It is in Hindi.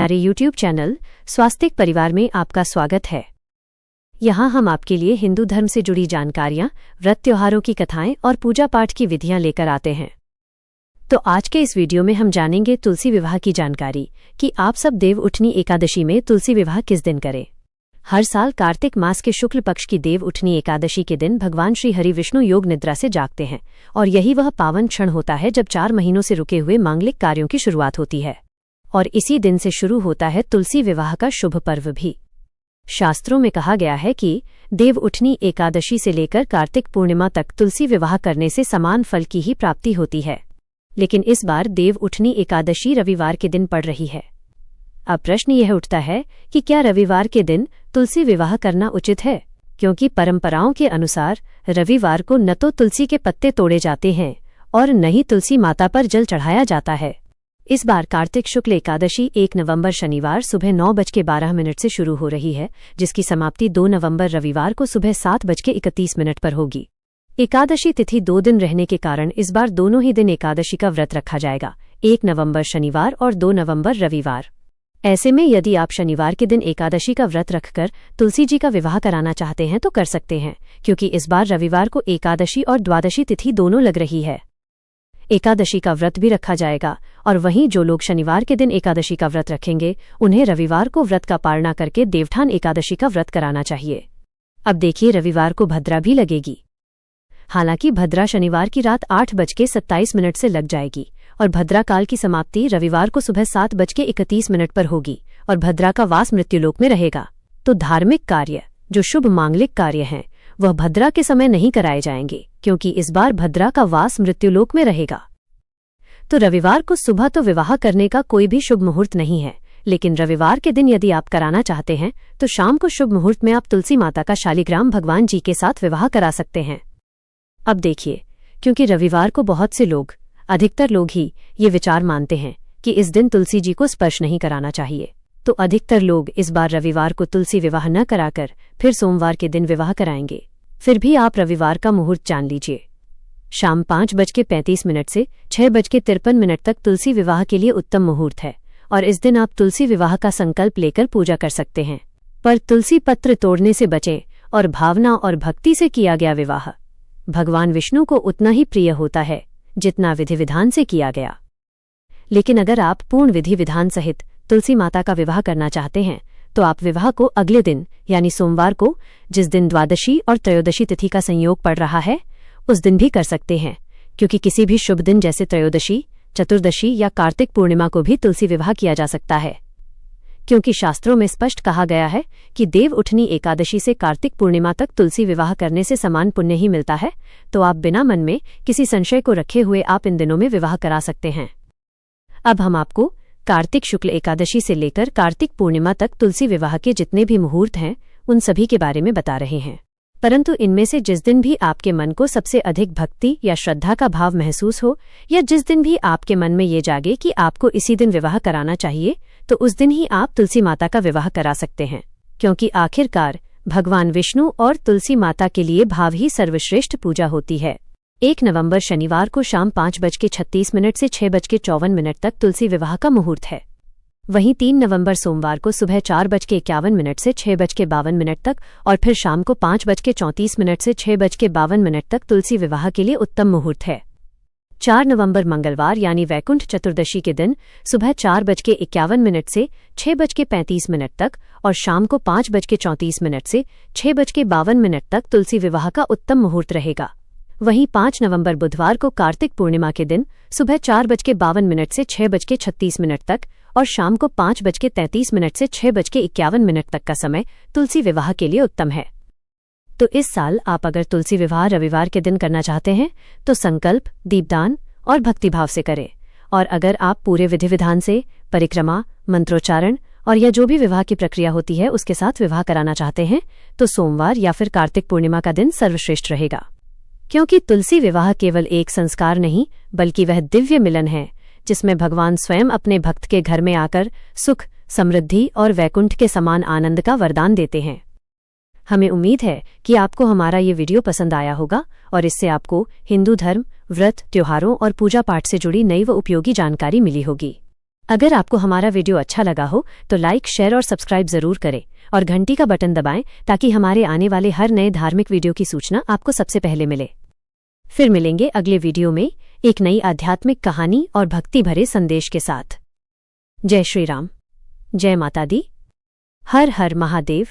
हमारे YouTube चैनल स्वास्तिक परिवार में आपका स्वागत है। यहाँ हम आपके लिए हिंदू धर्म से जुड़ी जानकारियाँ, व्रत त्योहारों की कथाएं और पूजा पाठ की विधियाँ लेकर आते हैं। तो आज के इस वीडियो में हम जानेंगे तुलसी विवाह की जानकारी कि आप सब देव उठनी एकादशी में तुलसी विवाह किस दिन करें। हर साल कार्तिक मास के शुक्ल पक्ष की देव उठनी एकादशी के दिन भगवान श्री हरि विष्णु योग निद्रा से जागते हैं और यही वह पावन क्षण होता है जब 4 महीनों से रुके हुए मांगलिक कार्यों की शुरुआत होती है। और इसी दिन से शुरू होता है तुलसी विवाह का शुभ पर्व भी। शास्त्रों में कहा गया है कि देव उठनी एकादशी से लेकर कार्तिक पूर्णिमा तक तुलसी विवाह करने से समान फल की ही प्राप्ति होती है, लेकिन इस बार देव उठनी एकादशी रविवार के दिन पड़ रही है। अब प्रश्न यह उठता है कि क्या रविवार के दिन तुलसी विवाह करना उचित है, क्योंकि परंपराओं के अनुसार रविवार को न तो तुलसी के पत्ते तोड़े जाते हैं और न ही तुलसी माता पर जल चढ़ाया जाता है। इस बार कार्तिक शुक्ल एकादशी 1 नवंबर शनिवार सुबह 9:12 से शुरू हो रही है, जिसकी समाप्ति 2 नवंबर रविवार को सुबह 7:31 पर होगी। एकादशी तिथि 2 दिन रहने के कारण इस बार दोनों ही दिन एकादशी का व्रत रखा जाएगा, 1 नवंबर शनिवार और 2 नवंबर रविवार। ऐसे में यदि आप शनिवार के दिन एकादशी का व्रत रखकर तुलसी जी का विवाह कराना चाहते हैं तो कर सकते हैं, क्योंकि इस बार रविवार को एकादशी और द्वादशी तिथि दोनों लग रही है। एकादशी का व्रत भी रखा जाएगा और वहीं जो लोग शनिवार के दिन एकादशी का व्रत रखेंगे उन्हें रविवार को व्रत का पालना करके देवठान एकादशी का व्रत कराना चाहिए। अब देखिए, रविवार को भद्रा भी लगेगी। हालांकि भद्रा शनिवार की रात 8:27 से लग जाएगी और भद्रा काल की समाप्ति रविवार को सुबह 7:31 पर होगी और भद्रा का वास मृत्युलोक में रहेगा। तो धार्मिक कार्य, जो शुभ मांगलिक कार्य हैं, वह भद्रा के समय नहीं कराए जाएंगे, क्योंकि इस बार भद्रा का वास मृत्युलोक में रहेगा। तो रविवार को सुबह तो विवाह करने का कोई भी शुभ मुहूर्त नहीं है, लेकिन रविवार के दिन यदि आप कराना चाहते हैं तो शाम को शुभ मुहूर्त में आप तुलसी माता का शालिग्राम भगवान जी के साथ विवाह करा सकते हैं। अब देखिए, क्योंकि रविवार को बहुत से लोग, अधिकतर लोग ही ये विचार मानते हैं कि इस दिन तुलसी जी को स्पर्श नहीं कराना चाहिए, तो अधिकतर लोग इस बार रविवार को तुलसी विवाह न कराकर फिर सोमवार के दिन विवाह कराएंगे। फिर भी आप रविवार का मुहूर्त जान लीजिए। शाम 5:35 से 6:53 तक तुलसी विवाह के लिए उत्तम मुहूर्त है और इस दिन आप तुलसी विवाह का संकल्प लेकर पूजा कर सकते हैं। पर तुलसी पत्र तोड़ने से बचें और भावना और भक्ति से किया गया विवाह भगवान विष्णु को उतना ही प्रिय होता है जितना विधि विधान से किया गया। लेकिन अगर आप पूर्ण विधि विधान सहित तुलसी माता का विवाह करना चाहते हैं तो आप विवाह को अगले दिन यानी सोमवार को, जिस दिन द्वादशी और त्रयोदशी तिथि का संयोग पड़ रहा है, उस दिन भी कर सकते हैं, क्योंकि किसी भी शुभ दिन जैसे त्रयोदशी, चतुर्दशी या कार्तिक पूर्णिमा को भी तुलसी विवाह किया जा सकता है। क्योंकि शास्त्रों में स्पष्ट कहा गया है कि देव उठनी एकादशी से कार्तिक पूर्णिमा तक तुलसी विवाह करने से समान पुण्य ही मिलता है, तो आप बिना मन में किसी संशय को रखे हुए आप इन दिनों में विवाह करा सकते हैं। अब हम आपको कार्तिक शुक्ल एकादशी से लेकर कार्तिक पूर्णिमा तक तुलसी विवाह के जितने भी मुहूर्त हैं उन सभी के बारे में बता रहे हैं। परंतु इनमें से जिस दिन भी आपके मन को सबसे अधिक भक्ति या श्रद्धा का भाव महसूस हो, या जिस दिन भी आपके मन में ये जागे कि आपको इसी दिन विवाह कराना चाहिए, तो उस दिन ही आप तुलसी माता का विवाह करा सकते हैं, क्योंकि आखिरकार भगवान विष्णु और तुलसी माता के लिए भाव ही सर्वश्रेष्ठ पूजा होती है। 1 नवंबर शनिवार को शाम 5:36 से 6:54 तक तुलसी विवाह का मुहूर्त है। वहीं 3 नवंबर सोमवार को सुबह 4:51 से 6:52 तक और फिर शाम को 5:34 से 6:52 तक तुलसी विवाह के लिए उत्तम मुहूर्त है। 4 नवंबर मंगलवार यानी वैकुंठ चतुर्दशी के दिन सुबह 4:51 से 6:35 तक और शाम को 5:34 से 6:52 तक तुलसी विवाह का उत्तम मुहूर्त रहेगा। वहीं 5 नवंबर बुधवार को कार्तिक पूर्णिमा के दिन सुबह 4:52 से 6:36 तक और शाम को 5:33 से 6:51 तक का समय तुलसी विवाह के लिए उत्तम है। तो इस साल आप अगर तुलसी विवाह रविवार के दिन करना चाहते हैं तो संकल्प, दीपदान और भक्तिभाव से करें। और अगर आप पूरे विधि विधान से परिक्रमा, मंत्रोच्चारण और या जो भी विवाह की प्रक्रिया होती है उसके साथ विवाह कराना चाहते हैं तो सोमवार या फिर कार्तिक पूर्णिमा का दिन सर्वश्रेष्ठ रहेगा, क्योंकि तुलसी विवाह केवल एक संस्कार नहीं बल्कि वह दिव्य मिलन है जिसमें भगवान स्वयं अपने भक्त के घर में आकर सुख, समृद्धि और वैकुंठ के समान आनंद का वरदान देते हैं। हमें उम्मीद है कि आपको हमारा ये वीडियो पसंद आया होगा और इससे आपको हिंदू धर्म, व्रत, त्योहारों और पूजा पाठ से जुड़ी नई व उपयोगी जानकारी मिली होगी। अगर आपको हमारा वीडियो अच्छा लगा हो तो लाइक, शेयर और सब्सक्राइब जरूर करें और घंटी का बटन दबाएं ताकि हमारे आने वाले हर नए धार्मिक वीडियो की सूचना आपको सबसे पहले मिले। फिर मिलेंगे अगले वीडियो में एक नई आध्यात्मिक कहानी और भक्ति भरे संदेश के साथ। जय श्री राम, जय माता दी, हर हर महादेव।